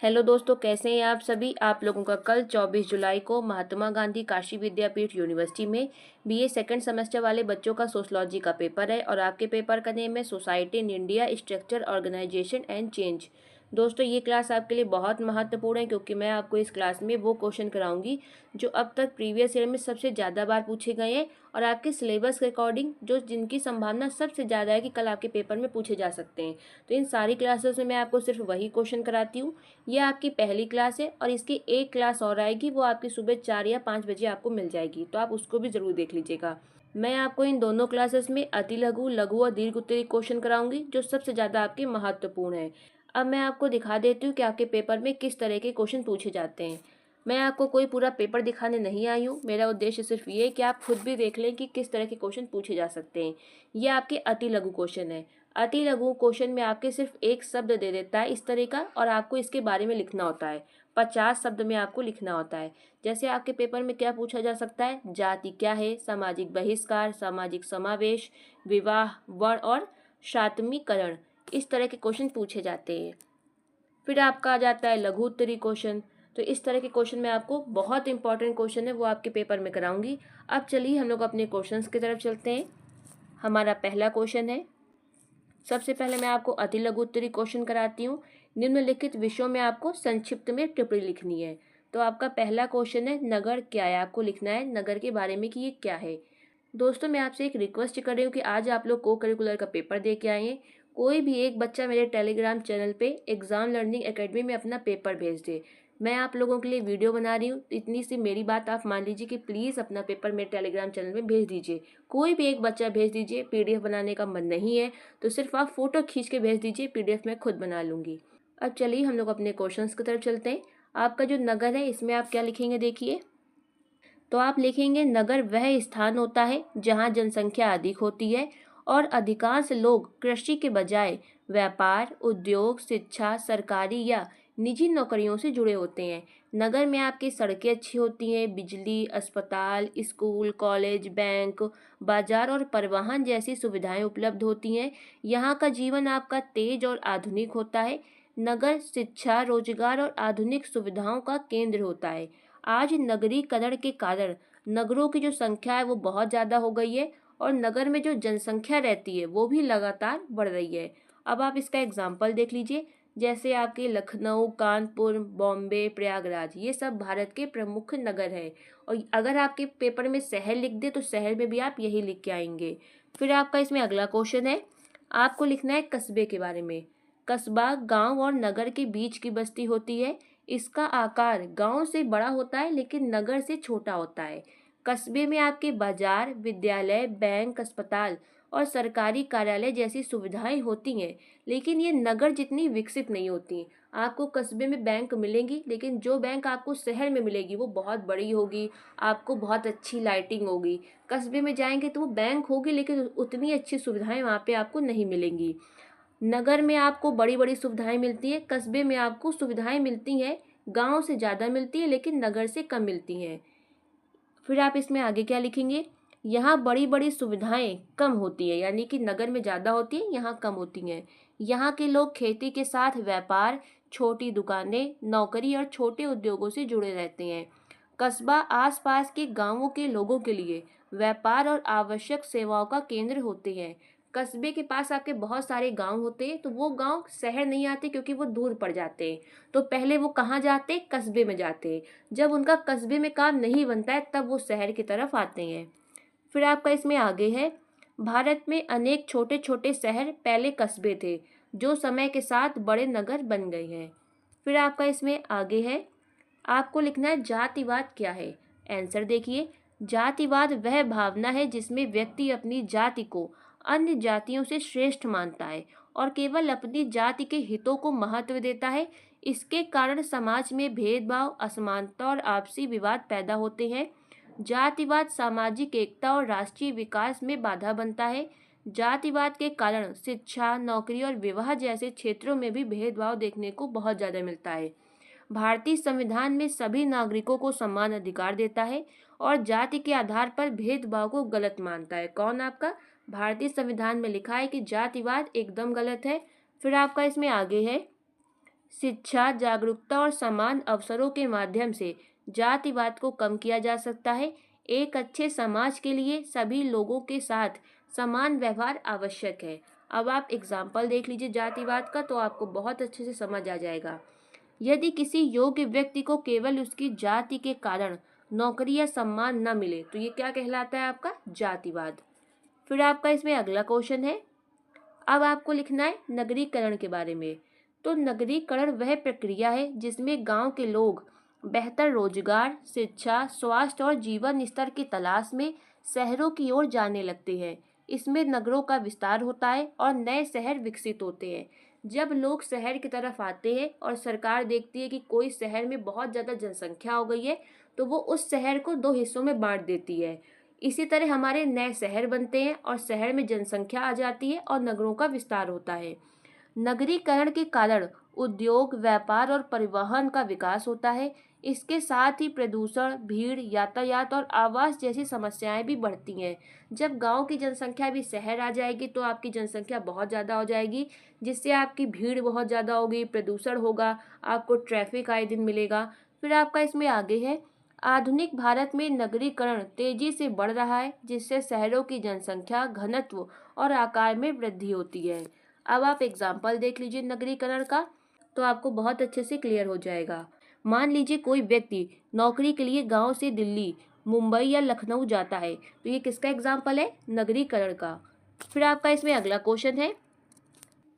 Hello दोस्तों, कैसे हैं आप सभी। आप लोगों का कल 24 जुलाई को महात्मा गांधी काशी विद्यापीठ यूनिवर्सिटी में बीए सेकंड सेमेस्टर वाले बच्चों का सोशलॉजी का पेपर है और आपके पेपर का नेम है society in India structure organisation and change. दोस्तों, ये क्लास आपके लिए बहुत महत्वपूर्ण है क्योंकि मैं आपको इस क्लास में वो क्वेश्चन कराऊंगी जो अब तक प्रीवियस ईयर में सबसे ज़्यादा बार पूछे गए हैं और आपके सिलेबस के अकॉर्डिंग जो जिनकी संभावना सबसे ज़्यादा है कि कल आपके पेपर में पूछे जा सकते हैं। तो इन सारी क्लासेस में मैं आपको सिर्फ वही क्वेश्चन कराती हूँ। यह आपकी पहली क्लास है और इसकी एक क्लास और आएगी, वो आपकी सुबह 4 या 5 बजे आपको मिल जाएगी, तो आप उसको भी ज़रूर देख लीजिएगा। मैं आपको इन दोनों क्लासेस में अति लघु, लघु और दीर्घ उत्तरीय क्वेश्चन कराऊंगी जो सबसे ज़्यादा आपके महत्वपूर्ण है। अब मैं आपको दिखा देती हूँ कि आपके पेपर में किस तरह के क्वेश्चन पूछे जाते हैं। मैं आपको कोई पूरा पेपर दिखाने नहीं आई हूँ, मेरा उद्देश्य सिर्फ ये है कि आप खुद भी देख लें कि किस तरह के क्वेश्चन पूछे जा सकते हैं। ये आपके अति लघु क्वेश्चन है। अति लघु क्वेश्चन में आपके सिर्फ एक शब्द दे देता है इस तरह का और आपको इसके बारे में लिखना होता है। 50 शब्द में आपको लिखना होता है। जैसे आपके पेपर में क्या पूछा जा सकता है, जाति क्या है, सामाजिक बहिष्कार, सामाजिक समावेश, विवाह, वर्ण और शातमीकरण, इस तरह के क्वेश्चन पूछे जाते हैं। फिर आपका आ जाता है लघु उत्तरी क्वेश्चन। तो इस तरह के क्वेश्चन मैं आपको, बहुत इंपॉर्टेंट क्वेश्चन है वो आपके पेपर में कराऊंगी। अब चलिए हम लोग अपने क्वेश्चंस की तरफ चलते हैं। हमारा पहला क्वेश्चन है, सबसे पहले मैं आपको अति लघु उत्तरीय क्वेश्चन कराती हूँ। निम्नलिखित विषयों में आपको संक्षिप्त में टिप्पणी लिखनी है। तो आपका पहला क्वेश्चन है, नगर क्या है। आपको लिखना है नगर के बारे में कि ये क्या है। दोस्तों, मैं आपसे एक रिक्वेस्ट कर रही हूँ कि आज आप लोग को करिकुलर का पेपर दे के आए हैं। कोई भी एक बच्चा मेरे टेलीग्राम चैनल पे एग्जाम लर्निंग एकेडमी में अपना पेपर भेज दे। मैं आप लोगों के लिए वीडियो बना रही हूँ, इतनी सी मेरी बात आप मान लीजिए कि प्लीज़ अपना पेपर मेरे टेलीग्राम चैनल में भेज दीजिए। कोई भी एक बच्चा भेज दीजिए। पीडीएफ बनाने का मन नहीं है तो सिर्फ आप फोटो खींच के भेज दीजिए, पीडीएफ मैं खुद बना लूँगी। अब चलिए हम लोग अपने क्वेश्चंस की तरफ चलते हैं। आपका जो नगर है इसमें आप क्या लिखेंगे देखिए। तो आप लिखेंगे, नगर वह स्थान होता है जहाँ जनसंख्या अधिक होती है और अधिकांश लोग कृषि के बजाय व्यापार, उद्योग, शिक्षा, सरकारी या निजी नौकरियों से जुड़े होते हैं। नगर में आपकी सड़कें अच्छी होती हैं, बिजली, अस्पताल, स्कूल, कॉलेज, बैंक, बाजार और परिवहन जैसी सुविधाएं उपलब्ध होती हैं। यहाँ का जीवन आपका तेज और आधुनिक होता है। नगर शिक्षा, रोजगार और आधुनिक सुविधाओं का केंद्र होता है। आज नगरीकरण के कारण नगरों की जो संख्या है वो बहुत ज़्यादा हो गई है और नगर में जो जनसंख्या रहती है वो भी लगातार बढ़ रही है। अब आप इसका एग्जाम्पल देख लीजिए। जैसे आपके लखनऊ, कानपुर, बॉम्बे, प्रयागराज, ये सब भारत के प्रमुख नगर हैं। और अगर आपके पेपर में शहर लिख दे तो शहर में भी आप यही लिख के आएंगे। फिर आपका इसमें अगला क्वेश्चन है, आपको लिखना है कस्बे के बारे में। कस्बा गांव और नगर के बीच की बस्ती होती है। इसका आकार गांव से बड़ा होता है लेकिन नगर से छोटा होता है। कस्बे में आपके बाजार, विद्यालय, बैंक, अस्पताल और सरकारी कार्यालय जैसी सुविधाएं होती हैं, लेकिन ये नगर जितनी विकसित नहीं होती। आपको कस्बे में बैंक मिलेंगी लेकिन जो बैंक आपको शहर में मिलेगी वो बहुत बड़ी होगी, आपको बहुत अच्छी लाइटिंग होगी। कस्बे में जाएंगे तो वो बैंक होगी लेकिन उतनी अच्छी सुविधाएं वहाँ पे आपको नहीं मिलेंगी। नगर में आपको बड़ी बड़ी सुविधाएं मिलती हैं, कस्बे में आपको सुविधाएं मिलती हैं, गांव से ज़्यादा मिलती है लेकिन नगर से कम मिलती हैं। फिर आप इसमें आगे क्या लिखेंगे, यहाँ बड़ी बड़ी सुविधाएं कम होती है, यानी कि नगर में ज़्यादा होती है, यहाँ कम होती हैं। यहाँ के लोग खेती के साथ व्यापार, छोटी दुकानें, नौकरी और छोटे उद्योगों से जुड़े रहते हैं। कस्बा आसपास के गांवों के लोगों के लिए व्यापार और आवश्यक सेवाओं का केंद्र होते हैं। कस्बे के पास आपके बहुत सारे गांव होते हैं तो वो गांव शहर नहीं आते क्योंकि वो दूर पड़ जाते हैं। तो पहले वो कहाँ जाते हैं, कस्बे में जाते हैं। जब उनका कस्बे में काम नहीं बनता है तब वो शहर की तरफ आते हैं। फिर आपका इसमें आगे है, भारत में अनेक छोटे छोटे शहर पहले कस्बे थे जो समय के साथ बड़े नगर बन गए हैं। फिर आपका इसमें आगे है, आपको लिखना है जातिवाद क्या है। आंसर देखिए, जातिवाद वह भावना है जिसमें व्यक्ति अपनी जाति को अन्य जातियों से श्रेष्ठ मानता है और केवल अपनी जाति के हितों को महत्व देता है। इसके कारण समाज में भेदभाव, असमानता और आपसी विवाद पैदा होते हैं। जातिवाद सामाजिक एकता और राष्ट्रीय विकास में बाधा बनता है। जातिवाद के कारण शिक्षा, नौकरी और विवाह जैसे क्षेत्रों में भी भेदभाव देखने को बहुत ज़्यादा मिलता है। भारतीय संविधान में सभी नागरिकों को समान अधिकार देता है और जाति के आधार पर भेदभाव को गलत मानता है। कौन? आपका भारतीय संविधान में लिखा है कि जातिवाद एकदम गलत है। फिर आपका इसमें आगे है, शिक्षा, जागरूकता और समान अवसरों के माध्यम से जातिवाद को कम किया जा सकता है। एक अच्छे समाज के लिए सभी लोगों के साथ समान व्यवहार आवश्यक है। अब आप एग्जाम्पल देख लीजिए जातिवाद का, तो आपको बहुत अच्छे से समझ आ जाएगा। यदि किसी योग्य व्यक्ति को केवल उसकी जाति के कारण नौकरी या सम्मान न मिले, तो ये क्या कहलाता है? आपका जातिवाद। फिर आपका इसमें अगला क्वेश्चन है, अब आपको लिखना है नगरीकरण के बारे में। तो नगरीकरण वह प्रक्रिया है जिसमें गांव के लोग बेहतर रोजगार, शिक्षा, स्वास्थ्य और जीवन स्तर की तलाश में शहरों की ओर जाने लगते हैं। इसमें नगरों का विस्तार होता है और नए शहर विकसित होते हैं। जब लोग शहर की तरफ आते हैं और सरकार देखती है कि कोई शहर में बहुत ज़्यादा जनसंख्या हो गई है, तो वो उस शहर को दो हिस्सों में बांट देती है। इसी तरह हमारे नए शहर बनते हैं और शहर में जनसंख्या आ जाती है और नगरों का विस्तार होता है। नगरीकरण के कारण उद्योग, व्यापार और परिवहन का विकास होता है। इसके साथ ही प्रदूषण, भीड़, यातायात और आवास जैसी समस्याएं भी बढ़ती हैं। जब गांव की जनसंख्या भी शहर आ जाएगी तो आपकी जनसंख्या बहुत ज़्यादा हो जाएगी, जिससे आपकी भीड़ बहुत ज़्यादा होगी, प्रदूषण होगा, आपको ट्रैफिक आए दिन मिलेगा। फिर आपका इसमें आगे है, आधुनिक भारत में नगरीकरण तेजी से बढ़ रहा है, जिससे शहरों की जनसंख्या, घनत्व और आकार में वृद्धि होती है। अब आप एग्जाम्पल देख लीजिए नगरीकरण का, तो आपको बहुत अच्छे से क्लियर हो जाएगा। मान लीजिए कोई व्यक्ति नौकरी के लिए गांव से दिल्ली, मुंबई या लखनऊ जाता है, तो ये किसका एग्जाम्पल है? नगरीकरण का। फिर आपका इसमें अगला क्वेश्चन है,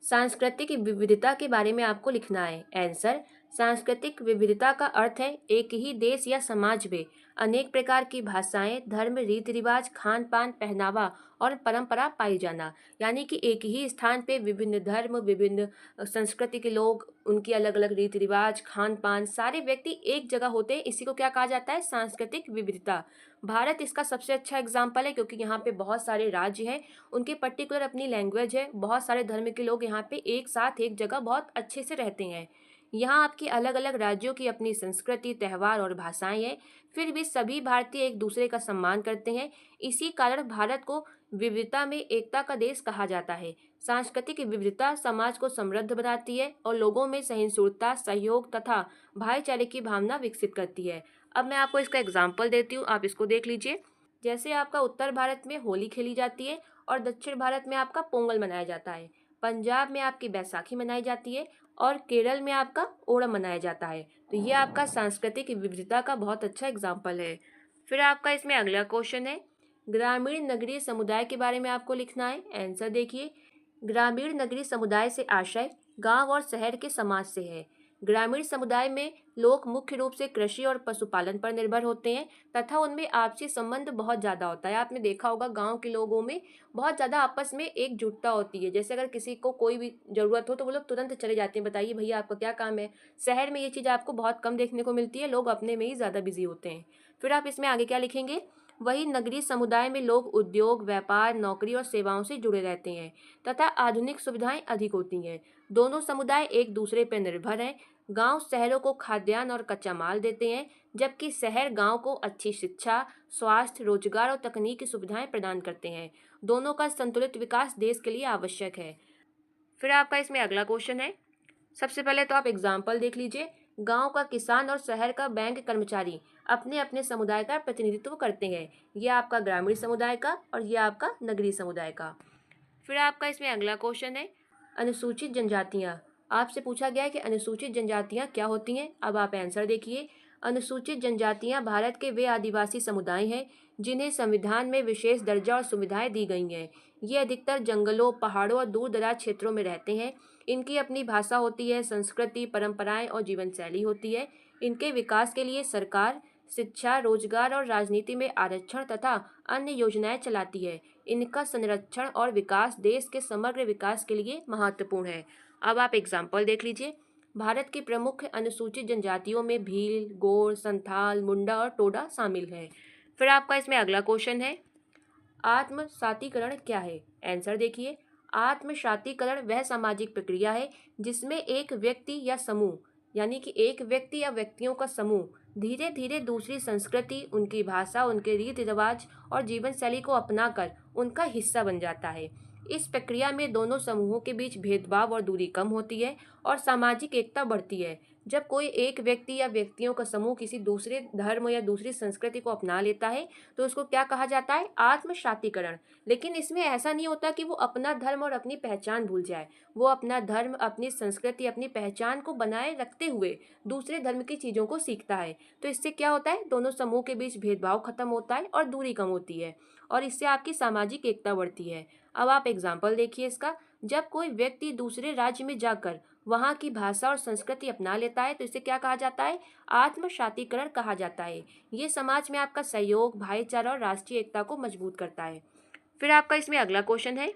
सांस्कृतिक विविधता के बारे में आपको लिखना है। आंसर, सांस्कृतिक विविधता का अर्थ है एक ही देश या समाज में अनेक प्रकार की भाषाएं, धर्म, रीति रिवाज, खान पान, पहनावा और परंपरा पाई जाना। यानी कि एक ही स्थान पे विभिन्न धर्म, विभिन्न संस्कृति के लोग, उनकी अलग अलग रीति रिवाज, खान पान, सारे व्यक्ति एक जगह होते हैं। इसी को क्या कहा जाता है? सांस्कृतिक विविधता। भारत इसका सबसे अच्छा एग्जाम्पल है, क्योंकि यहाँ पे बहुत सारे राज्य हैं, उनके पर्टिकुलर अपनी लैंग्वेज है, बहुत सारे धर्म के लोग यहाँ पे एक साथ एक जगह बहुत अच्छे से रहते हैं। यहाँ आपकी अलग अलग राज्यों की अपनी संस्कृति, त्यौहार और भाषाएं हैं, फिर भी सभी भारतीय एक दूसरे का सम्मान करते हैं। इसी कारण भारत को विविधता में एकता का देश कहा जाता है। सांस्कृतिक विविधता समाज को समृद्ध बनाती है और लोगों में सहिष्णुता, सहयोग तथा भाईचारे की भावना विकसित करती है। अब मैं आपको इसका एग्जाम्पल देती हूँ, आप इसको देख लीजिए। जैसे आपका उत्तर भारत में होली खेली जाती है और दक्षिण भारत में आपका पोंगल मनाया जाता है। पंजाब में आपकी बैसाखी मनाई जाती है और केरल में आपका ओणम मनाया जाता है। तो ये आपका सांस्कृतिक विविधता का बहुत अच्छा एग्जाम्पल है। फिर आपका इसमें अगला क्वेश्चन है, ग्रामीण नगरीय समुदाय के बारे में आपको लिखना है। आंसर देखिए, ग्रामीण नगरीय समुदाय से आशय गांव और शहर के समाज से है। ग्रामीण समुदाय में लोग मुख्य रूप से कृषि और पशुपालन पर निर्भर होते हैं तथा उनमें आपसी संबंध बहुत ज़्यादा होता है। आपने देखा होगा गांव के लोगों में बहुत ज़्यादा आपस में एकजुटता होती है। जैसे अगर किसी को कोई भी ज़रूरत हो तो वो लोग तुरंत चले जाते हैं, बताइए भैया आपका क्या काम है। शहर में ये चीज़ आपको बहुत कम देखने को मिलती है, लोग अपने में ही ज़्यादा बिजी होते हैं। फिर आप इसमें आगे क्या लिखेंगे, वही नगरीय समुदाय में लोग उद्योग, व्यापार, नौकरी और सेवाओं से जुड़े रहते हैं तथा आधुनिक सुविधाएं अधिक होती हैं। दोनों समुदाय एक दूसरे पर निर्भर हैं। गांव शहरों को खाद्यान्न और कच्चा माल देते हैं, जबकि शहर गांव को अच्छी शिक्षा, स्वास्थ्य, रोजगार और तकनीकी सुविधाएं प्रदान करते हैं। दोनों का संतुलित विकास देश के लिए आवश्यक है। फिर आपका इसमें अगला क्वेश्चन है, सबसे पहले तो आप एग्जाम्पल देख लीजिए। गांव का किसान और शहर का बैंक कर्मचारी अपने अपने समुदाय का प्रतिनिधित्व करते हैं। यह आपका ग्रामीण समुदाय का और यह आपका नगरीय समुदाय का। फिर आपका इसमें अगला क्वेश्चन है, अनुसूचित जनजातियां। आपसे पूछा गया है कि अनुसूचित जनजातियां क्या होती हैं। अब आप आंसर देखिए, अनुसूचित जनजातियां भारत के वे आदिवासी समुदाय हैं जिन्हें संविधान में विशेष दर्जा और सुविधाएं दी गई हैं। ये अधिकतर जंगलों, पहाड़ों और दूर दराज क्षेत्रों में रहते हैं। इनकी अपनी भाषा होती है, संस्कृति, परंपराएं और जीवन शैली होती है। इनके विकास के लिए सरकार शिक्षा, रोजगार और राजनीति में आरक्षण तथा अन्य योजनाएं चलाती है। इनका संरक्षण और विकास देश के समग्र विकास के लिए महत्वपूर्ण है। अब आप एग्जाम्पल देख लीजिए। भारत की प्रमुख अनुसूचित जनजातियों में भील, गोंड, संथाल, मुंडा और टोडा शामिल है। फिर आपका इसमें अगला क्वेश्चन है, आत्मसातीकरण क्या है। आंसर देखिए, आत्मसातीकरण वह सामाजिक प्रक्रिया है जिसमें एक व्यक्ति या समूह, यानी कि एक व्यक्ति या व्यक्तियों का समूह धीरे धीरे दूसरी संस्कृति, उनकी भाषा, उनके रीति रिवाज और जीवन शैली को अपनाकर उनका हिस्सा बन जाता है। इस प्रक्रिया में दोनों समूहों के बीच भेदभाव और दूरी कम होती है और सामाजिक एकता बढ़ती है। जब कोई एक व्यक्ति या व्यक्तियों का समूह किसी दूसरे धर्म या दूसरी संस्कृति को अपना लेता है, तो उसको क्या कहा जाता है? आत्मसातीकरण। लेकिन इसमें ऐसा नहीं होता कि वो अपना धर्म और अपनी पहचान भूल जाए। वो अपना धर्म, अपनी संस्कृति, अपनी पहचान को बनाए रखते हुए दूसरे धर्म की चीज़ों को सीखता है। तो इससे क्या होता है? दोनों समूह के बीच भेदभाव खत्म होता है और दूरी कम होती है और इससे आपकी सामाजिक एकता बढ़ती है। अब आप एग्जाम्पल देखिए इसका। जब कोई व्यक्ति दूसरे राज्य में जाकर वहाँ की भाषा और संस्कृति अपना लेता है, तो इसे क्या कहा जाता है? आत्मसातीकरण कहा जाता है। ये समाज में आपका सहयोग, भाईचारा और राष्ट्रीय एकता को मजबूत करता है। फिर आपका इसमें अगला क्वेश्चन है,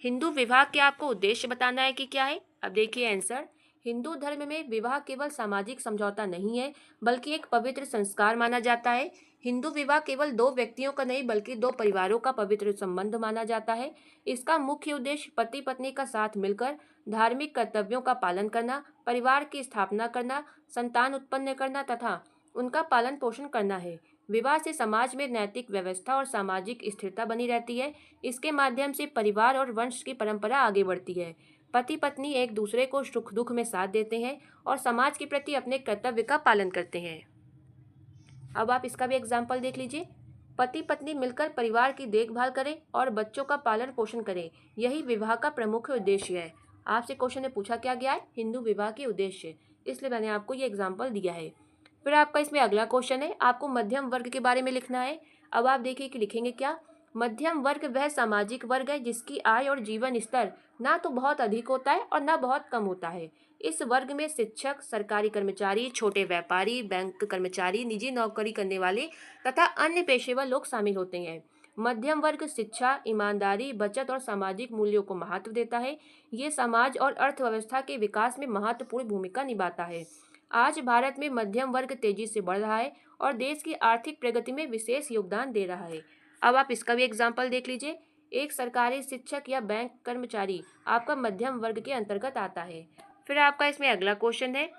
हिंदू विवाह के आपको उद्देश्य बताना है कि क्या है। अब देखिए आंसर। हिंदू धर्म में विवाह केवल सामाजिक समझौता नहीं है, बल्कि एक पवित्र संस्कार माना जाता है। हिंदू विवाह केवल दो व्यक्तियों का नहीं, बल्कि दो परिवारों का पवित्र संबंध माना जाता है। इसका मुख्य उद्देश्य पति पत्नी का साथ मिलकर धार्मिक कर्तव्यों का पालन करना, परिवार की स्थापना करना, संतान उत्पन्न करना तथा उनका पालन पोषण करना है। विवाह से समाज में नैतिक व्यवस्था और सामाजिक स्थिरता बनी रहती है। इसके माध्यम से परिवार और वंश की परंपरा आगे बढ़ती है। पति पत्नी एक दूसरे को सुख दुख में साथ देते हैं और समाज के प्रति अपने कर्तव्य का पालन करते हैं। अब आप इसका भी एग्जाम्पल देख लीजिए। पति पत्नी मिलकर परिवार की देखभाल करें और बच्चों का पालन पोषण करें, यही विवाह का प्रमुख उद्देश्य है। आपसे क्वेश्चन में पूछा क्या गया है? हिंदू विवाह के उद्देश्य, इसलिए मैंने आपको ये एग्जाम्पल दिया है। फिर आपका इसमें अगला क्वेश्चन है, आपको मध्यम वर्ग के बारे में लिखना है। अब आप देखिए कि लिखेंगे क्या। मध्यम वर्ग वह सामाजिक वर्ग है जिसकी आय और जीवन स्तर ना तो बहुत अधिक होता है और ना बहुत कम होता है। इस वर्ग में शिक्षक, सरकारी कर्मचारी, छोटे व्यापारी, बैंक कर्मचारी, निजी नौकरी करने वाले तथा अन्य पेशेवर लोग शामिल होते हैं। मध्यम वर्ग शिक्षा, ईमानदारी, बचत और सामाजिक मूल्यों को महत्व देता है। ये समाज और अर्थव्यवस्था के विकास में महत्वपूर्ण भूमिका निभाता है। आज भारत में मध्यम वर्ग तेजी से बढ़ रहा है और देश की आर्थिक प्रगति में विशेष योगदान दे रहा है। अब आप इसका भी एग्जाम्पल देख लीजिए। एक सरकारी शिक्षक या बैंक कर्मचारी आपका मध्यम वर्ग के अंतर्गत आता है। फिर आपका इसमें अगला क्वेश्चन है,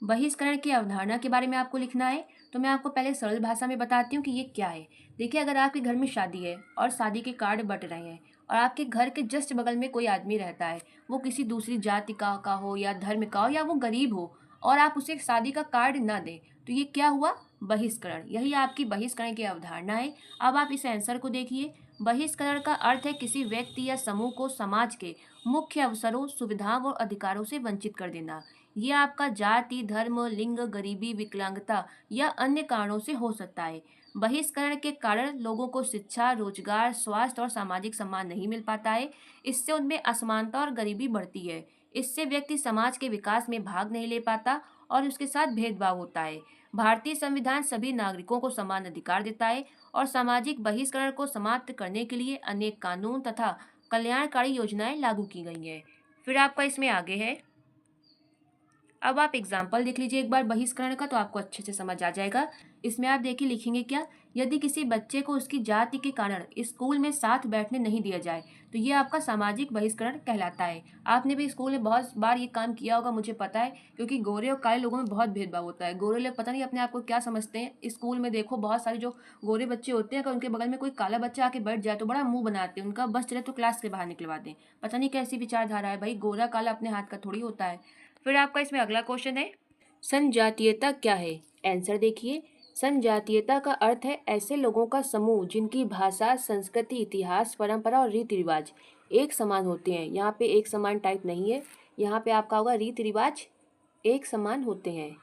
बहिष्करण की अवधारणा के बारे में आपको लिखना है। तो मैं आपको पहले सरल भाषा में बताती हूँ कि ये क्या है। देखिए, अगर आपके घर में शादी है और शादी के कार्ड बट रहे हैं और आपके घर के जस्ट बगल में कोई आदमी रहता है, वो किसी दूसरी जाति का हो या धर्म का हो या वो गरीब हो, और आप उसे शादी का कार्ड ना दें, तो ये क्या हुआ? बहिष्करण। यही आपकी बहिष्करण की अवधारणा है। अब आप इस आंसर को देखिए। बहिष्करण का अर्थ है किसी व्यक्ति या समूह को समाज के मुख्य अवसरों, सुविधाओं और अधिकारों से वंचित कर देना। ये आपका जाति, धर्म, लिंग, गरीबी, विकलांगता या अन्य कारणों से हो सकता है। बहिष्करण के कारण लोगों को शिक्षा, रोजगार, स्वास्थ्य और सामाजिक सम्मान नहीं मिल पाता है। इससे उनमें असमानता और गरीबी बढ़ती है। इससे व्यक्ति समाज के विकास में भाग नहीं ले पाता और उसके साथ भेदभाव होता है। भारतीय संविधान सभी नागरिकों को समान अधिकार देता है और सामाजिक बहिष्करण को समाप्त करने के लिए अनेक कानून तथा कल्याणकारी योजनाएं लागू की गई हैं। फिर आपका इसमें आगे है। अब आप एग्जाम्पल देख लीजिए एक बार बहिष्करण का, तो आपको अच्छे से समझ आ जाएगा। इसमें आप देखिए लिखेंगे क्या। यदि किसी बच्चे को उसकी जाति के कारण स्कूल में साथ बैठने नहीं दिया जाए, तो ये आपका सामाजिक बहिष्करण कहलाता है। आपने भी स्कूल में बहुत बार ये काम किया होगा, मुझे पता है, क्योंकि गोरे और काले लोगों में बहुत भेदभाव होता है। गोरे लोग पता नहीं अपने आप को क्या समझते हैं। स्कूल में देखो बहुत सारे जो गोरे बच्चे होते हैं, अगर उनके बगल में कोई काला बच्चा आके बैठ जाए तो बड़ा मुंह बनाते हैं, उनका बस चले तो क्लास के बाहर निकलवा दें। पता नहीं कैसी विचारधारा है भाई, गोरा काला अपने हाथ का थोड़ी होता है। फिर आपका इसमें अगला क्वेश्चन है, संजातीयता क्या है? आंसर देखिए। संजातीयता का अर्थ है ऐसे लोगों का समूह जिनकी भाषा, संस्कृति, इतिहास, परंपरा और रीति रिवाज एक समान होते हैं। यहाँ पे एक समान टाइप नहीं है, यहाँ पे आपका होगा रीति रिवाज एक समान होते हैं।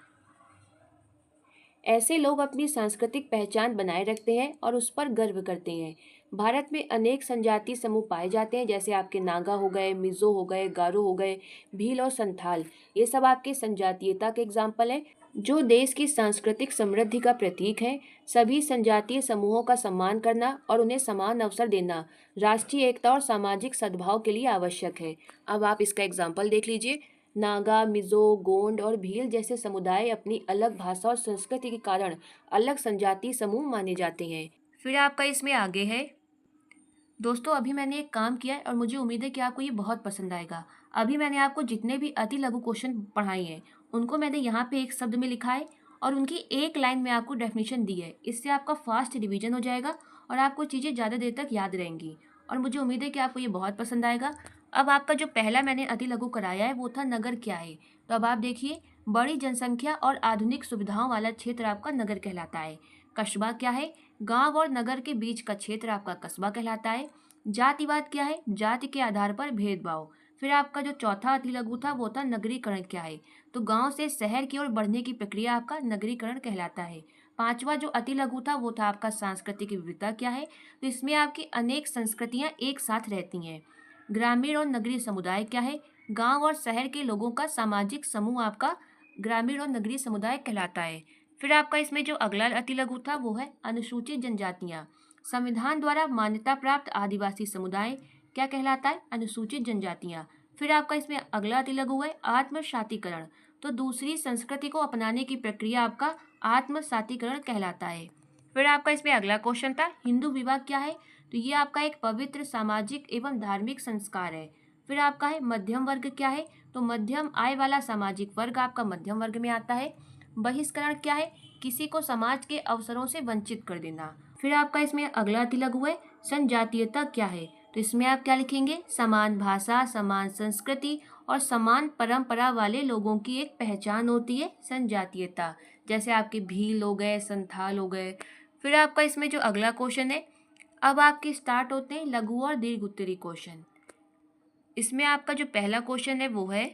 ऐसे लोग अपनी सांस्कृतिक पहचान बनाए रखते हैं और उस पर गर्व करते हैं। भारत में अनेक जनजातीय समूह पाए जाते हैं, जैसे आपके नागा हो गए, मिजो हो गए, गारो हो गए, भील और संथाल। ये सब आपके जनजातीयता के एग्जाम्पल हैं, जो देश की सांस्कृतिक समृद्धि का प्रतीक है। सभी जनजातीय समूहों का सम्मान करना और उन्हें समान अवसर देना राष्ट्रीय एकता और सामाजिक सद्भाव के लिए आवश्यक है। अब आप इसका एग्जाम्पल देख लीजिए। नागा, मिजो, गोंड और भील जैसे समुदाय अपनी अलग भाषा और संस्कृति के कारण अलग जनजातीय समूह माने जाते हैं। फिर आपका इसमें आगे है। दोस्तों, अभी मैंने एक काम किया है और मुझे उम्मीद है कि आपको ये बहुत पसंद आएगा। अभी मैंने आपको जितने भी अति लघु क्वेश्चन पढ़ाए हैं, उनको मैंने यहाँ पे एक शब्द में लिखा है और उनकी एक लाइन में आपको डेफिनेशन दी है। इससे आपका फास्ट रिवीजन हो जाएगा और आपको चीज़ें ज़्यादा देर तक याद रहेंगी। और मुझे उम्मीद है कि आपको ये बहुत पसंद आएगा। अब आपका जो पहला मैंने अति लघु कराया है वो था नगर क्या है। तो अब आप देखिए, बड़ी जनसंख्या और आधुनिक सुविधाओं वाला क्षेत्र आपका नगर कहलाता है। कस्बा क्या है? गांव और नगर के बीच का क्षेत्र आपका कस्बा कहलाता है। जातिवाद क्या है? जाति के आधार पर भेदभाव। फिर आपका जो चौथा अति लघु था वो था नगरीकरण क्या है। तो गांव से शहर की ओर बढ़ने की प्रक्रिया आपका नगरीकरण कहलाता है। पांचवा जो अति लघु था वो था आपका सांस्कृतिक विविधता क्या है। तो इसमें आपकी अनेक संस्कृतियां एक साथ रहती हैं। ग्रामीण और नगरीय समुदाय क्या है? गांव और शहर के लोगों का सामाजिक समूह आपका ग्रामीण और नगरीय समुदाय कहलाता है। फिर आपका इसमें जो अगला अति लघु था वो है अनुसूचित जनजातियां। संविधान द्वारा मान्यता प्राप्त आदिवासी समुदाय क्या कहलाता है? अनुसूचित जनजातियां। फिर आपका इसमें अगला अति लघु है आत्मसातीकरण। तो दूसरी संस्कृति को अपनाने की प्रक्रिया आपका आत्मसातीकरण कहलाता है। फिर आपका इसमें अगला क्वेश्चन था हिंदू विवाह क्या है। तो ये आपका एक पवित्र सामाजिक एवं धार्मिक संस्कार है। फिर आपका है मध्यम वर्ग क्या है। तो मध्यम आय वाला सामाजिक वर्ग आपका मध्यम वर्ग में आता है। बहिष्करण क्या है? किसी को समाज के अवसरों से वंचित कर देना। फिर आपका इसमें अगला अति लघु है संजातीयता क्या है। तो इसमें आप क्या लिखेंगे? समान भाषा, समान संस्कृति और समान परंपरा वाले लोगों की एक पहचान होती है संजातीयता। जैसे आपके भील हो गए, संथाल हो गए। फिर आपका इसमें जो अगला क्वेश्चन है, अब आपके स्टार्ट होते हैं लघु और दीर्घ उत्तरी क्वेश्चन। इसमें आपका जो पहला क्वेश्चन है वो है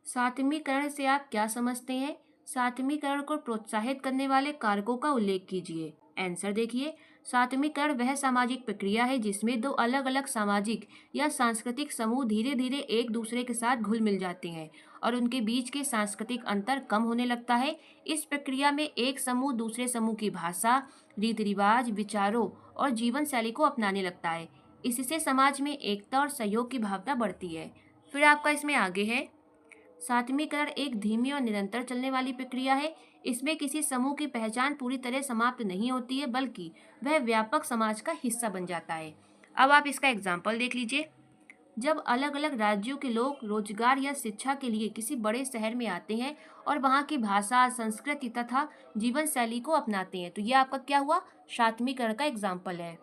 सातवीकरण से आप क्या समझते हैं? सातवीकरण को प्रोत्साहित करने वाले कारकों का उल्लेख कीजिए। आंसर देखिए, सातवीकरण वह सामाजिक प्रक्रिया है जिसमें दो अलग अलग सामाजिक या सांस्कृतिक समूह धीरे धीरे एक दूसरे के साथ घुल मिल जाते हैं और उनके बीच के सांस्कृतिक अंतर कम होने लगता है। इस प्रक्रिया में एक समूह दूसरे समूह की भाषा, रीति रिवाज, विचारों और जीवन शैली को अपनाने लगता है। इससे समाज में एकता और सहयोग की भावना बढ़ती है। फिर आपका इसमें आगे है सातवीकरण एक धीमी और निरंतर चलने वाली प्रक्रिया है। इसमें किसी समूह की पहचान पूरी तरह समाप्त नहीं होती है बल्कि वह व्यापक समाज का हिस्सा बन जाता है। अब आप इसका एग्जाम्पल देख लीजिए। जब अलग अलग राज्यों के लोग रोजगार या शिक्षा के लिए किसी बड़े शहर में आते हैं और वहाँ की भाषा, संस्कृति तथा जीवन शैली को अपनाते हैं, तो ये आपका क्या हुआ? सातवीकरण का एग्जाम्पल है।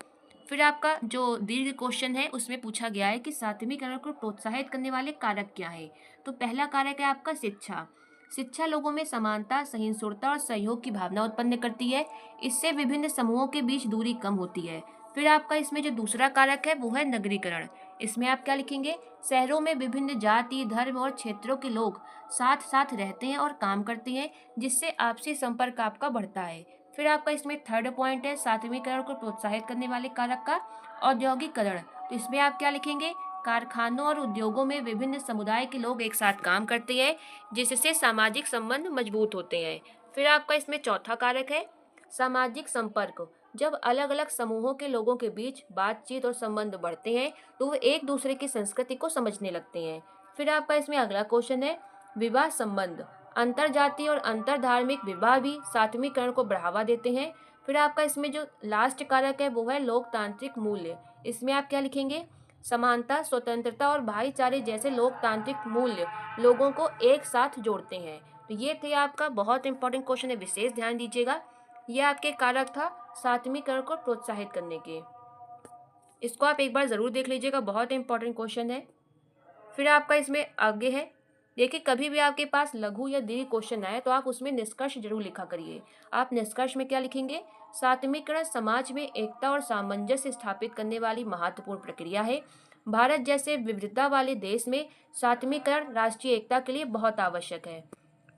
फिर आपका जो दीर्घ क्वेश्चन है उसमें पूछा गया है कि सातवीकरण को प्रोत्साहित करने वाले कारक क्या है। तो पहला कारक है आपका शिक्षा। शिक्षा लोगों में समानता, सहिष्णुता और सहयोग की भावना उत्पन्न करती है। इससे विभिन्न समूहों के बीच दूरी कम होती है। फिर आपका इसमें जो दूसरा कारक है वो है नगरीकरण। इसमें आप क्या लिखेंगे? शहरों में विभिन्न जाति, धर्म और क्षेत्रों के लोग साथ साथ रहते हैं और काम करते हैं, जिससे आपसी संपर्क आपका बढ़ता है। फिर आपका इसमें थर्ड पॉइंट है सातवीकरण को प्रोत्साहित करने वाले कारक का औद्योगिकरण। तो इसमें आप क्या लिखेंगे? कारखानों और उद्योगों में विभिन्न समुदाय के लोग एक साथ काम करते हैं, जिससे सामाजिक संबंध मजबूत होते हैं। फिर आपका इसमें चौथा कारक है सामाजिक संपर्क। जब अलग अलग समूहों के लोगों के बीच बातचीत और संबंध बढ़ते हैं तो वे एक दूसरे की संस्कृति को समझने लगते हैं। फिर आपका इसमें अगला क्वेश्चन है विवाह संबंध। अंतर जातीय और अंतर धार्मिक विवाह भी सातवीकरण को बढ़ावा देते हैं। फिर आपका इसमें जो लास्ट कारक है वो है लोकतांत्रिक मूल्य। इसमें आप क्या लिखेंगे? समानता, स्वतंत्रता और भाईचारे जैसे लोकतांत्रिक मूल्य लोगों को एक साथ जोड़ते हैं। तो ये थे आपका बहुत इंपॉर्टेंट क्वेश्चन है, विशेष ध्यान दीजिएगा। ये आपके कारक था सातवीकरण को प्रोत्साहित करने के। इसको आप एक बार जरूर देख लीजिएगा, बहुत इंपॉर्टेंट क्वेश्चन है। फिर आपका इसमें आगे है, देखिए कभी भी आपके पास लघु या दीर्घ क्वेश्चन आए तो आप उसमें निष्कर्ष जरूर लिखा करिए। आप निष्कर्ष में क्या लिखेंगे? सातवीकरण समाज में एकता और सामंजस्य स्थापित करने वाली महत्वपूर्ण प्रक्रिया है। भारत जैसे विविधता वाले देश में सातवीकरण राष्ट्रीय एकता के लिए बहुत आवश्यक है।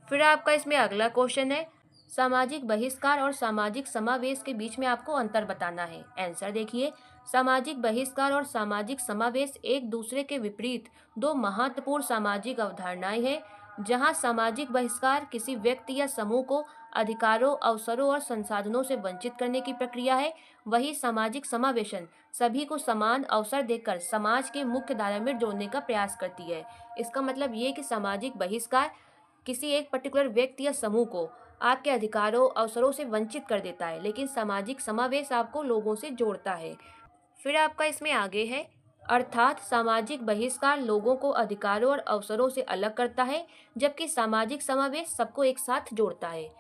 फिर आपका इसमें अगला क्वेश्चन है सामाजिक बहिष्कार और सामाजिक समावेश के बीच में आपको अंतर बताना है। आंसर देखिए, सामाजिक बहिष्कार और सामाजिक समावेश एक दूसरे के विपरीत दो महत्वपूर्ण सामाजिक अवधारणाएं हैं। जहां सामाजिक बहिष्कार किसी व्यक्ति या समूह को अधिकारों, अवसरों और संसाधनों से वंचित करने की प्रक्रिया है, वही सामाजिक समावेशन सभी को समान अवसर देकर समाज के मुख्य धारा में जोड़ने का प्रयास करती है। इसका मतलब ये कि सामाजिक बहिष्कार किसी एक पर्टिकुलर व्यक्ति या समूह को आपके अधिकारों, अवसरों से वंचित कर देता है, लेकिन सामाजिक समावेश आपको लोगों से जोड़ता है। फिर आपका इसमें आगे है अर्थात सामाजिक बहिष्कार लोगों को अधिकारों और अवसरों से अलग करता है, जबकि सामाजिक समावेश सबको एक साथ जोड़ता है।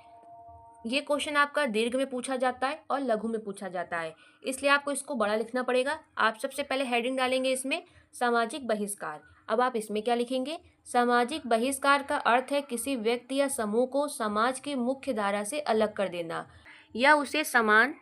ये क्वेश्चन आपका दीर्घ में पूछा जाता है और लघु में पूछा जाता है, इसलिए आपको इसको बड़ा लिखना पड़ेगा। आप सबसे पहले हेडिंग डालेंगे इसमें सामाजिक बहिष्कार। अब आप इसमें क्या लिखेंगे? सामाजिक बहिष्कार का अर्थ है किसी व्यक्ति या समूह को समाज की मुख्य धारा से अलग कर देना या उसे समान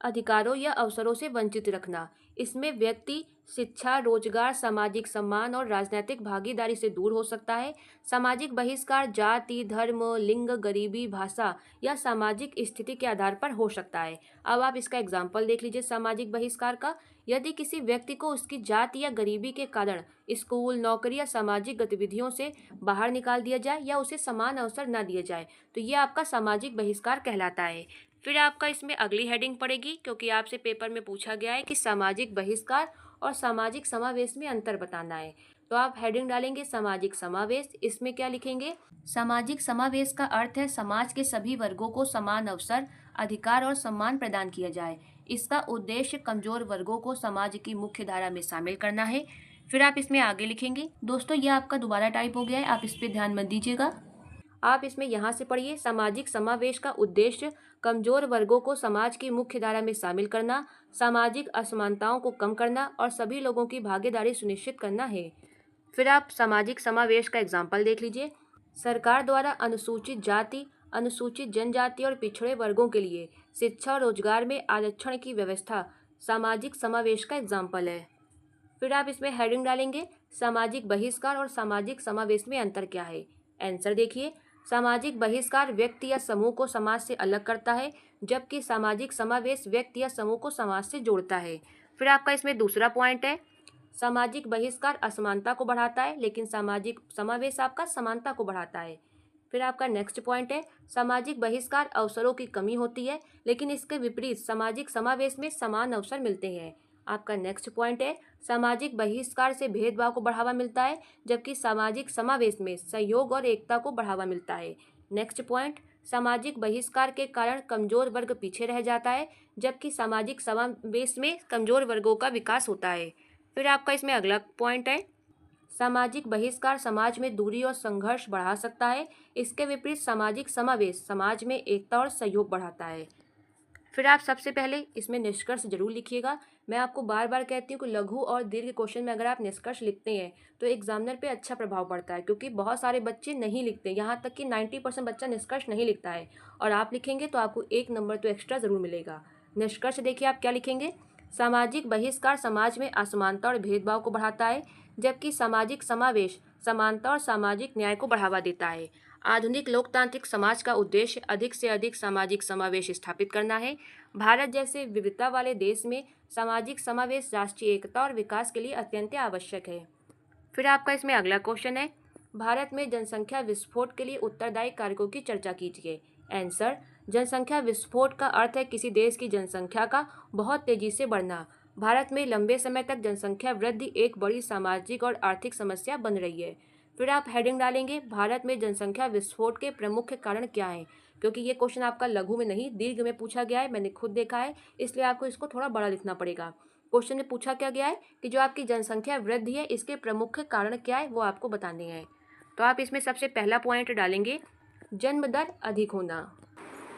अधिकारों या अवसरों से वंचित रखना। इसमें व्यक्ति शिक्षा, रोजगार, सामाजिक सम्मान और राजनीतिक भागीदारी से दूर हो सकता है। सामाजिक बहिष्कार जाति, धर्म, लिंग, गरीबी, भाषा या सामाजिक स्थिति के आधार पर हो सकता है। अब आप इसका एग्जाम्पल देख लीजिए सामाजिक बहिष्कार का। यदि किसी व्यक्ति को उसकी जाति या गरीबी के कारण स्कूल, नौकरी या सामाजिक गतिविधियों से बाहर निकाल दिया जाए या उसे समान अवसर न दिए जाए, तो ये आपका सामाजिक बहिष्कार कहलाता है। फिर आपका इसमें अगली हेडिंग पड़ेगी, क्योंकि आपसे पेपर में पूछा गया है कि सामाजिक बहिष्कार और सामाजिक समावेश में अंतर बताना है। तो आप हेडिंग डालेंगे सामाजिक समावेश। इसमें क्या लिखेंगे? सामाजिक समावेश का अर्थ है समाज के सभी वर्गों को समान अवसर, अधिकार और सम्मान प्रदान किया जाए। इसका उद्देश्य कमजोर वर्गों को समाज की मुख्य धारा में शामिल करना है। फिर आप इसमें आगे लिखेंगे। दोस्तों, यह आपका दोबारा टाइप हो गया है, आप इस पर ध्यान मत दीजिएगा। आप इसमें यहाँ से पढ़िए। सामाजिक समावेश का उद्देश्य कमजोर वर्गों को समाज की मुख्य धारा में शामिल करना, सामाजिक असमानताओं को कम करना और सभी लोगों की भागीदारी सुनिश्चित करना है। फिर आप सामाजिक समावेश का एग्जाम्पल देख लीजिए। सरकार द्वारा अनुसूचित जाति, अनुसूचित जनजाति और पिछड़े वर्गों के लिए शिक्षा और रोजगार में आरक्षण की व्यवस्था सामाजिक समावेश का एग्जाम्पल है। फिर आप इसमें हेडिंग डालेंगे सामाजिक बहिष्कार और सामाजिक समावेश में अंतर क्या है। आंसर देखिए। सामाजिक बहिष्कार व्यक्ति या समूह को समाज से अलग करता है, जबकि सामाजिक समावेश व्यक्ति या समूह को समाज से जोड़ता है। फिर आपका इसमें दूसरा पॉइंट है, सामाजिक बहिष्कार असमानता को बढ़ाता है, लेकिन सामाजिक समावेश आपका समानता को बढ़ाता है। फिर आपका नेक्स्ट पॉइंट है, सामाजिक बहिष्कार अवसरों की कमी होती है, लेकिन इसके विपरीत सामाजिक समावेश में समान अवसर मिलते हैं। आपका नेक्स्ट पॉइंट है, सामाजिक बहिष्कार से भेदभाव को बढ़ावा मिलता है, जबकि सामाजिक समावेश में सहयोग और एकता को बढ़ावा मिलता है। नेक्स्ट पॉइंट, सामाजिक बहिष्कार के कारण कमजोर वर्ग पीछे रह जाता है, जबकि सामाजिक समावेश में कमजोर वर्गों का विकास होता है। फिर आपका इसमें अगला पॉइंट है, सामाजिक बहिष्कार समाज में दूरी और संघर्ष बढ़ा सकता है, इसके विपरीत सामाजिक समावेश समाज में एकता और सहयोग बढ़ाता है। फिर आप सबसे पहले इसमें निष्कर्ष जरूर लिखिएगा। मैं आपको बार बार कहती हूँ कि लघु और दीर्घ क्वेश्चन में अगर आप निष्कर्ष लिखते हैं तो एग्जामिनर पे अच्छा प्रभाव पड़ता है, क्योंकि बहुत सारे बच्चे नहीं लिखते, यहाँ तक कि 90% बच्चा निष्कर्ष नहीं लिखता है, और आप लिखेंगे तो आपको 1 नंबर तो एक्स्ट्रा ज़रूर मिलेगा। निष्कर्ष देखिए आप क्या लिखेंगे। सामाजिक बहिष्कार समाज में असमानता और भेदभाव को बढ़ाता है, जबकि सामाजिक समावेश समानता और सामाजिक न्याय को बढ़ावा देता है। आधुनिक लोकतांत्रिक समाज का उद्देश्य अधिक से अधिक सामाजिक समावेश स्थापित करना है। भारत जैसे विविधता वाले देश में सामाजिक समावेश राष्ट्रीय एकता और विकास के लिए अत्यंत आवश्यक है। फिर आपका इसमें अगला क्वेश्चन है, भारत में जनसंख्या विस्फोट के लिए उत्तरदायी कारकों की चर्चा कीजिए। आंसर, जनसंख्या विस्फोट का अर्थ है किसी देश की जनसंख्या का बहुत तेजी से बढ़ना। भारत में लंबे समय तक जनसंख्या वृद्धि एक बड़ी सामाजिक और आर्थिक समस्या बन रही है। फिर आप हेडिंग डालेंगे भारत में जनसंख्या विस्फोट के प्रमुख कारण क्या हैं, क्योंकि ये क्वेश्चन आपका लघु में नहीं दीर्घ में पूछा गया है, मैंने खुद देखा है, इसलिए आपको इसको थोड़ा बड़ा लिखना पड़ेगा। क्वेश्चन में पूछा क्या गया है कि जो आपकी जनसंख्या वृद्धि है इसके प्रमुख कारण क्या है वो आपको बताने हैं। तो आप इसमें सबसे पहला पॉइंट डालेंगे जन्म दर अधिक होना।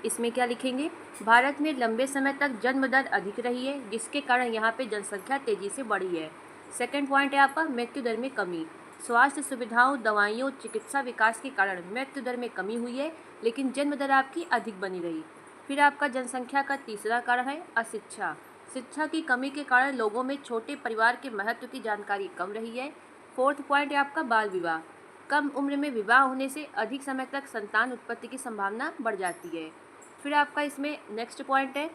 इसमें क्या लिखेंगे, भारत में लंबे समय तक जन्म दर अधिक रही है, जिसके कारण यहाँ पे जनसंख्या तेजी से बढ़ी है। सेकंड पॉइंट है आपका मृत्यु दर में कमी। स्वास्थ्य सुविधाओं, दवाइयों, चिकित्सा विकास के कारण मृत्यु दर में कमी हुई है, लेकिन जन्म दर आपकी अधिक बनी रही। फिर आपका जनसंख्या का तीसरा कारण है अशिक्षा। शिक्षा की कमी के कारण लोगों में छोटे परिवार के महत्व की जानकारी कम रही है। फोर्थ पॉइंट है आपका बाल विवाह। कम उम्र में विवाह होने से अधिक समय तक संतान उत्पत्ति की संभावना बढ़ जाती है। फिर आपका इसमें नेक्स्ट पॉइंट है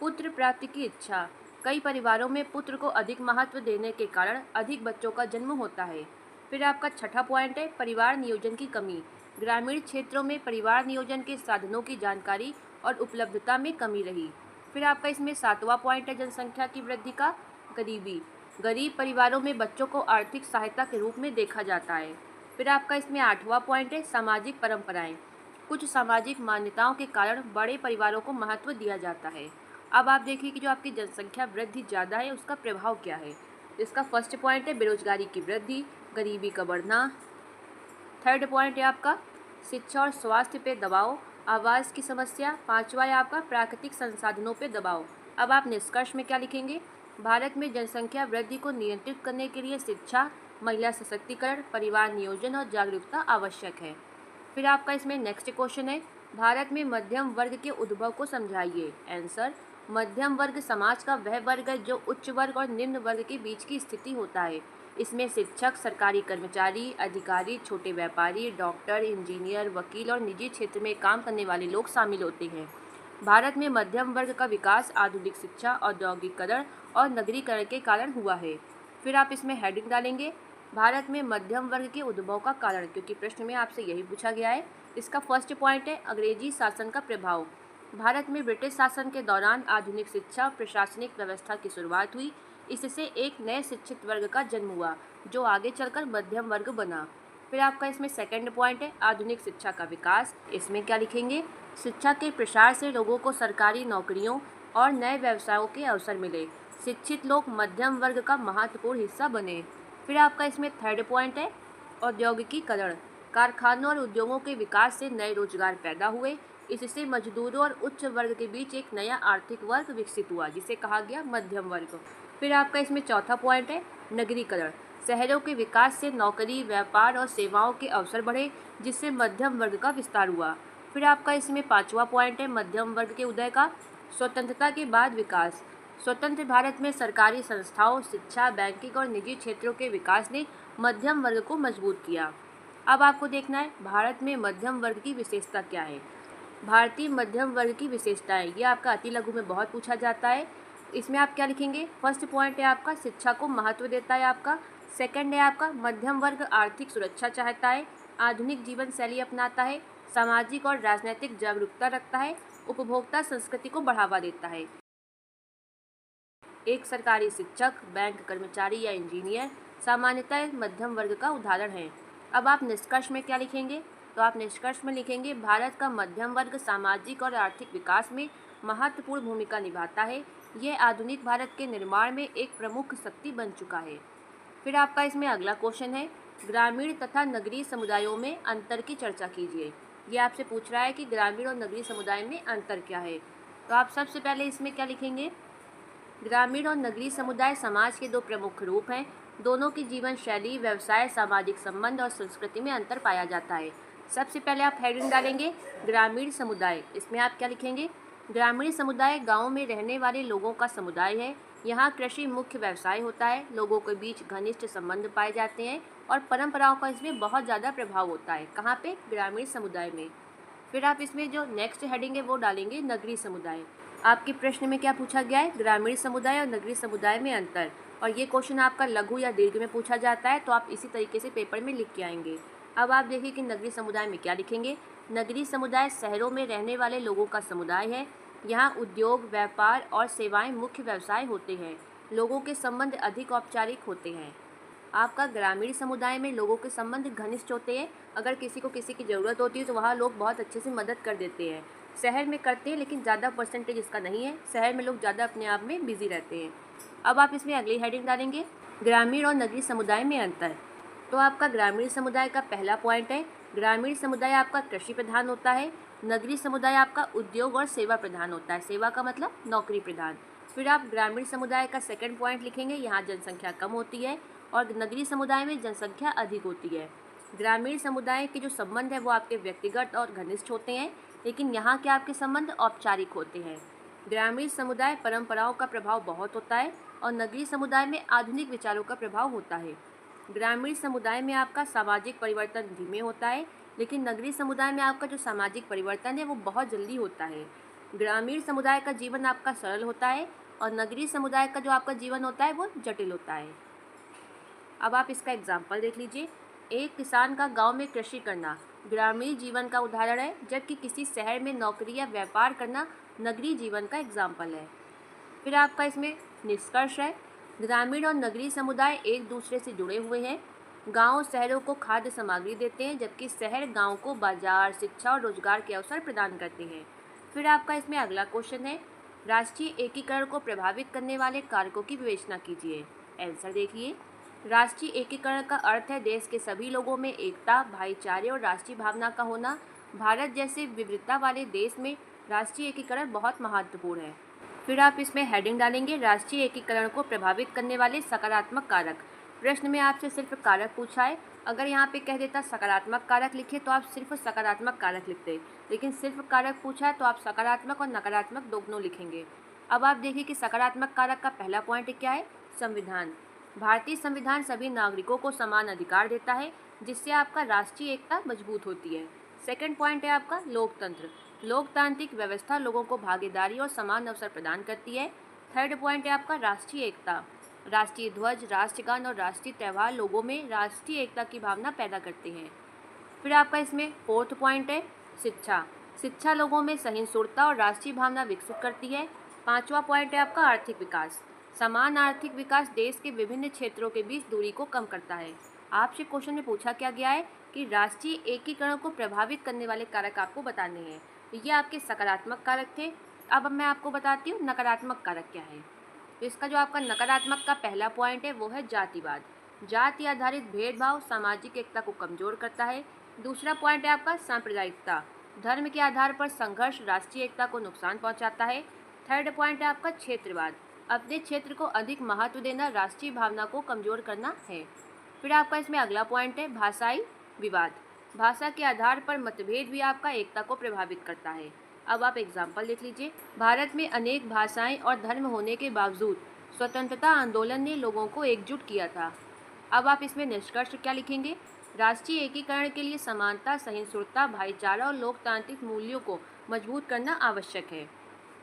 पुत्र प्राप्ति की इच्छा। कई परिवारों में पुत्र को अधिक महत्व देने के कारण अधिक बच्चों का जन्म होता है। फिर आपका छठा पॉइंट है परिवार नियोजन की कमी। ग्रामीण क्षेत्रों में परिवार नियोजन के साधनों की जानकारी और उपलब्धता में कमी रही। फिर आपका इसमें सातवां पॉइंट है जनसंख्या की वृद्धि का गरीबी। गरीब परिवारों में बच्चों को आर्थिक सहायता के रूप में देखा जाता है। फिर आपका इसमें आठवां पॉइंट है सामाजिक परंपराएं। कुछ सामाजिक मान्यताओं के कारण बड़े परिवारों को महत्व दिया जाता है। अब आप देखिए कि जो आपकी जनसंख्या वृद्धि ज़्यादा है उसका प्रभाव क्या है। इसका फर्स्ट पॉइंट है बेरोजगारी की वृद्धि, गरीबी का बढ़ना। थर्ड पॉइंट है आपका शिक्षा और स्वास्थ्य पे दबाव। आवास की समस्या। पांचवा है आपका प्राकृतिक संसाधनों पर दबाव। अब आप निष्कर्ष में क्या लिखेंगे? भारत में जनसंख्या वृद्धि को नियंत्रित करने के लिए शिक्षा, महिला सशक्तिकरण, परिवार नियोजन और जागरूकता आवश्यक है। फिर आपका इसमें नेक्स्ट क्वेश्चन है, भारत में मध्यम वर्ग के उद्भव को समझाइए। आंसर, मध्यम वर्ग समाज का वह वर्ग है जो उच्च वर्ग और निम्न वर्ग के बीच की स्थिति होता है। इसमें शिक्षक, सरकारी कर्मचारी, अधिकारी, छोटे व्यापारी, डॉक्टर, इंजीनियर, वकील और निजी क्षेत्र में काम करने वाले लोग शामिल होते हैं। भारत में मध्यम वर्ग का विकास आधुनिक शिक्षा, औद्योगिकरण और नगरीकरण के कारण हुआ है। फिर आप इसमें हेडिंग डालेंगे, भारत में मध्यम वर्ग के उद्भव का कारण, क्योंकि प्रश्न में आपसे यही पूछा गया है। इसका फर्स्ट पॉइंट है अंग्रेजी शासन का प्रभाव। भारत में ब्रिटिश शासन के दौरान आधुनिक शिक्षा और प्रशासनिक व्यवस्था की शुरुआत हुई। इससे एक नए शिक्षित वर्ग का जन्म हुआ जो आगे चलकर मध्यम वर्ग बना। फिर आपका इसमें सेकंड पॉइंट है आधुनिक शिक्षा का विकास। इसमें क्या लिखेंगे? शिक्षा के प्रसार से लोगों को सरकारी नौकरियों और नए व्यवसायों के अवसर मिले। शिक्षित लोग मध्यम वर्ग का महत्वपूर्ण हिस्सा बने। फिर आपका इसमें थर्ड पॉइंट है औद्योगिकीकरण। कारखानों और उद्योगों के विकास से नए रोजगार पैदा हुए। इससे मजदूरों और उच्च वर्ग के बीच एक नया आर्थिक वर्ग विकसित हुआ जिसे कहा गया मध्यम वर्ग। फिर आपका इसमें चौथा पॉइंट है नगरीकरण। शहरों के विकास से नौकरी, व्यापार और सेवाओं के अवसर बढ़े जिससे मध्यम वर्ग का विस्तार हुआ। फिर आपका इसमें पांचवा पॉइंट है मध्यम वर्ग के उदय का। स्वतंत्रता के बाद विकास। स्वतंत्र भारत में सरकारी संस्थाओं, शिक्षा, बैंकिंग और निजी क्षेत्रों के विकास ने मध्यम वर्ग को मजबूत किया। अब आपको देखना है भारत में मध्यम वर्ग की विशेषता क्या है। भारतीय मध्यम वर्ग की विशेषताएं, ये आपका अति लघु में बहुत पूछा जाता है। इसमें आप क्या लिखेंगे? फर्स्ट पॉइंट है आपका शिक्षा को महत्व देता है आपका। सेकंड है आपका मध्यम वर्ग आर्थिक सुरक्षा चाहता है, आधुनिक जीवन शैली अपनाता है, सामाजिक और राजनीतिक जागरूकता रखता है, उपभोक्ता संस्कृति को बढ़ावा देता है। एक सरकारी शिक्षक, बैंक कर्मचारी या इंजीनियर सामान्यतः मध्यम वर्ग का उदाहरण है। अब आप निष्कर्ष में क्या लिखेंगे? तो आप निष्कर्ष में लिखेंगे भारत का मध्यम वर्ग सामाजिक और आर्थिक विकास में महत्वपूर्ण भूमिका निभाता है। यह आधुनिक भारत के निर्माण में एक प्रमुख शक्ति बन चुका है। फिर आपका इसमें अगला क्वेश्चन है ग्रामीण तथा नगरीय समुदायों में अंतर की चर्चा कीजिए। ये आपसे पूछ रहा है कि ग्रामीण और नगरीय समुदाय में अंतर क्या है। तो आप सबसे पहले इसमें क्या लिखेंगे? ग्रामीण और नगरीय समुदाय समाज के दो प्रमुख रूप हैं। दोनों की जीवन शैली, व्यवसाय, सामाजिक संबंध और संस्कृति में अंतर पाया जाता है। सबसे पहले आप हेडिंग डालेंगे ग्रामीण समुदाय। इसमें आप क्या लिखेंगे? ग्रामीण समुदाय गाँव में रहने वाले लोगों का समुदाय है। यहाँ कृषि मुख्य व्यवसाय होता है। लोगों के बीच घनिष्ठ संबंध पाए जाते हैं और परंपराओं का इसमें बहुत ज़्यादा प्रभाव होता है। कहाँ पे? ग्रामीण समुदाय में। फिर आप इसमें जो नेक्स्ट हेडिंग है वो डालेंगे नगरीय समुदाय। आपके प्रश्न में क्या पूछा गया है? ग्रामीण समुदाय और नगरीय समुदाय में अंतर। और ये क्वेश्चन आपका लघु या दीर्घ में पूछा जाता है तो आप इसी तरीके से पेपर में लिख के आएंगे। अब आप देखिए कि नगरीय समुदाय में क्या लिखेंगे। नगरीय समुदाय शहरों में रहने वाले लोगों का समुदाय है। यहाँ उद्योग, व्यापार और सेवाएं मुख्य व्यवसाय होते हैं। लोगों के संबंध अधिक औपचारिक होते हैं। आपका ग्रामीण समुदाय में लोगों के संबंध घनिष्ठ होते हैं। अगर किसी को किसी की ज़रूरत होती है तो वहाँ लोग बहुत अच्छे से मदद कर देते हैं। शहर में करते हैं लेकिन ज़्यादा परसेंटेज इसका नहीं है। शहर में लोग ज़्यादा अपने आप में बिजी रहते हैं। अब आप इसमें अगली हेडिंग डालेंगे ग्रामीण और नगरीय समुदाय में अंतर। तो आपका ग्रामीण समुदाय का पहला पॉइंट है ग्रामीण समुदाय आपका कृषि प्रधान होता है। नगरीय समुदाय आपका उद्योग और सेवा प्रधान होता है। सेवा का मतलब नौकरी प्रधान। फिर आप ग्रामीण समुदाय का सेकंड पॉइंट लिखेंगे यहाँ जनसंख्या कम होती है और नगरीय समुदाय में जनसंख्या अधिक होती है। ग्रामीण समुदाय के जो संबंध है वो आपके व्यक्तिगत और घनिष्ठ होते हैं, लेकिन यहाँ के आपके संबंध औपचारिक होते हैं। ग्रामीण समुदाय परंपराओं का प्रभाव बहुत होता है और नगरीय समुदाय में आधुनिक विचारों का प्रभाव होता है। ग्रामीण समुदाय में आपका सामाजिक परिवर्तन धीमे होता है, लेकिन नगरीय समुदाय में आपका जो सामाजिक परिवर्तन है वो बहुत जल्दी होता है। ग्रामीण समुदाय का जीवन आपका सरल होता है और नगरीय समुदाय का जो आपका जीवन होता है वो जटिल होता है। अब आप इसका एग्जाम्पल देख लीजिए। एक किसान का गांव में कृषि करना ग्रामीण जीवन का उदाहरण है, जबकि किसी शहर में नौकरी या व्यापार करना नगरीय जीवन का एग्जाम्पल है। फिर आपका इसमें निष्कर्ष है ग्रामीण और नगरीय समुदाय एक दूसरे से जुड़े हुए हैं। गांव शहरों को खाद्य सामग्री देते हैं, जबकि शहर गांव को बाजार, शिक्षा और रोजगार के अवसर प्रदान करते हैं। फिर आपका इसमें अगला क्वेश्चन है राष्ट्रीय एकीकरण को प्रभावित करने वाले कारकों की विवेचना कीजिए। आंसर देखिए। राष्ट्रीय एकीकरण का अर्थ है देश के सभी लोगों में एकता, भाईचारे और राष्ट्रीय भावना का होना। भारत जैसे विविधता वाले देश में राष्ट्रीय एकीकरण बहुत महत्वपूर्ण है। फिर आप इसमें हेडिंग डालेंगे राष्ट्रीय एकीकरण को प्रभावित करने वाले सकारात्मक कारक। प्रश्न में आपसे सिर्फ कारक पूछा है। अगर यहाँ पे कह देता सकारात्मक कारक लिखे तो आप सिर्फ सकारात्मक कारक लिखते, लेकिन सिर्फ कारक पूछा है तो आप सकारात्मक और नकारात्मक दोनों लिखेंगे। अब आप देखिए कि सकारात्मक कारक का पहला पॉइंट क्या है, संविधान। भारतीय संविधान सभी नागरिकों को समान अधिकार देता है, जिससे आपका राष्ट्रीय एकता मजबूत होती है। सेकंड पॉइंट है आपका लोकतंत्र। लोकतांत्रिक व्यवस्था लोगों को भागीदारी और समान अवसर प्रदान करती है। थर्ड पॉइंट है आपका राष्ट्रीय एकता। राष्ट्रीय ध्वज, राष्ट्रगान और राष्ट्रीय त्यौहार लोगों में राष्ट्रीय एकता की भावना पैदा करते हैं। फिर आपका इसमें फोर्थ पॉइंट है शिक्षा। शिक्षा लोगों में सहिष्णुता और राष्ट्रीय भावना विकसित करती है। पांचवा पॉइंट है आपका आर्थिक विकास। समान आर्थिक विकास देश के विभिन्न क्षेत्रों के बीच दूरी को कम करता है। आपसे क्वेश्चन में पूछा क्या गया है कि राष्ट्रीय एकीकरण को प्रभावित करने वाले कारक आपको बताने हैं। तो ये आपके सकारात्मक कारक थे। अब मैं आपको बताती हूँ नकारात्मक कारक क्या है। तो इसका जो आपका नकारात्मक का पहला पॉइंट है वो है जातिवाद। जाति आधारित भेदभाव सामाजिक एकता को कमजोर करता है। दूसरा पॉइंट है आपका सांप्रदायिकता। धर्म के आधार पर संघर्ष राष्ट्रीय एकता को नुकसान पहुंचाता है। थर्ड पॉइंट है आपका क्षेत्रवाद। अपने क्षेत्र को अधिक महत्व देना राष्ट्रीय भावना को कमजोर करना है। फिर आपका इसमें अगला पॉइंट है भाषाई विवाद। भाषा के आधार पर मतभेद भी आपका एकता को प्रभावित करता है। अब आप एग्जाम्पल देख लीजिए। भारत में अनेक भाषाएं और धर्म होने के बावजूद स्वतंत्रता आंदोलन ने लोगों को एकजुट किया था। अब आप इसमें निष्कर्ष क्या लिखेंगे, राष्ट्रीय एकीकरण के लिए समानता, सहिष्णुता, भाईचारा और लोकतांत्रिक मूल्यों को मजबूत करना आवश्यक है।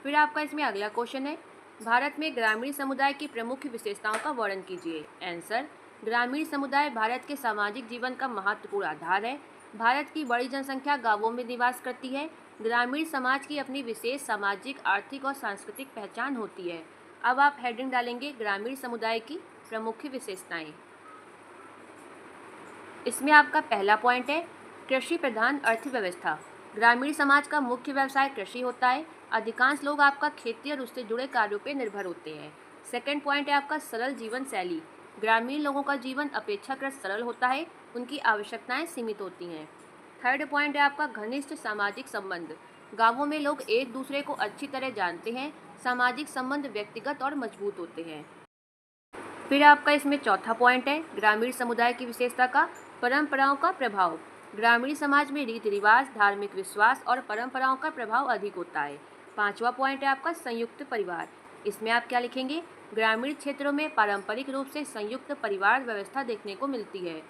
फिर आपका इसमें अगला क्वेश्चन है, भारत में ग्रामीण समुदाय की प्रमुख विशेषताओं का वर्णन कीजिए। आंसर, ग्रामीण समुदाय भारत के सामाजिक जीवन का महत्वपूर्ण आधार है। भारत की बड़ी जनसंख्या गांवों में निवास करती है। ग्रामीण समाज की अपनी विशेष सामाजिक, आर्थिक और सांस्कृतिक पहचान होती है। अब आप हेडिंग डालेंगे ग्रामीण समुदाय की प्रमुख विशेषताएं। इसमें आपका पहला पॉइंट है कृषि प्रधान अर्थव्यवस्था। ग्रामीण समाज का मुख्य व्यवसाय कृषि होता है। अधिकांश लोग आपका खेती और उससे जुड़े कार्यों पर निर्भर होते हैं। सेकंड पॉइंट है आपका सरल जीवन शैली। ग्रामीण लोगों का जीवन अपेक्षाकृत सरल होता है, उनकी आवश्यकताएं सीमित होती हैं। थर्ड पॉइंट है आपका घनिष्ठ सामाजिक संबंध। गांवों में लोग एक दूसरे को अच्छी तरह जानते हैं, सामाजिक संबंध व्यक्तिगत और मजबूत होते हैं। फिर आपका इसमें चौथा पॉइंट है ग्रामीण समुदाय की विशेषता का परंपराओं का प्रभाव। ग्रामीण समाज में रीति रिवाज, धार्मिक विश्वास और परंपराओं का प्रभाव अधिक होता है। पांचवा पॉइंट है आपका संयुक्त परिवार। इसमें आप क्या लिखेंगे, ग्रामीण क्षेत्रों में पारंपरिक रूप से संयुक्त परिवार व्यवस्था देखने को मिलती है।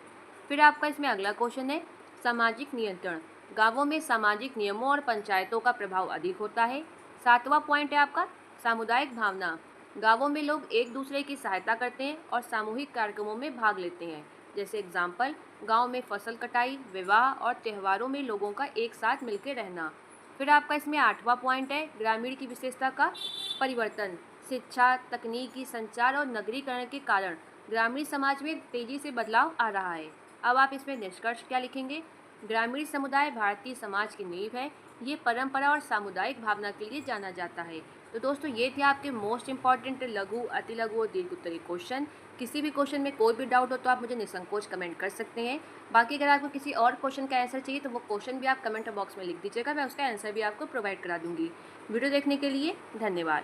फिर आपका इसमें अगला क्वेश्चन है सामाजिक नियंत्रण। गांवों में सामाजिक नियमों और पंचायतों का प्रभाव अधिक होता है। सातवां पॉइंट है आपका सामुदायिक भावना। गांवों में लोग एक दूसरे की सहायता करते हैं और सामूहिक कार्यक्रमों में भाग लेते हैं। जैसे एग्जाम्पल, गांव में फसल कटाई, विवाह और त्योहारों में लोगों का एक साथ मिलकर रहना। फिर आपका इसमें आठवां पॉइंट है ग्रामीण की विशेषता का परिवर्तन। शिक्षा, तकनीकी, संचार और नगरीकरण के कारण ग्रामीण समाज में तेजी से बदलाव आ रहा है। अब आप इसमें निष्कर्ष क्या लिखेंगे, ग्रामीण समुदाय भारतीय समाज की नींव है। ये परंपरा और सामुदायिक भावना के लिए जाना जाता है। तो दोस्तों ये थे आपके मोस्ट इंपॉर्टेंट लघु, अति लघु और दीर्घ उत्तरीय क्वेश्चन। किसी भी क्वेश्चन में कोई भी डाउट हो तो आप मुझे निसंकोच कमेंट कर सकते हैं। बाकी अगर आपको किसी और क्वेश्चन का आंसर चाहिए तो वो क्वेश्चन भी आप कमेंट बॉक्स में लिख दीजिएगा, मैं उसका आंसर भी आपको प्रोवाइड करा दूंगी। वीडियो देखने के लिए धन्यवाद।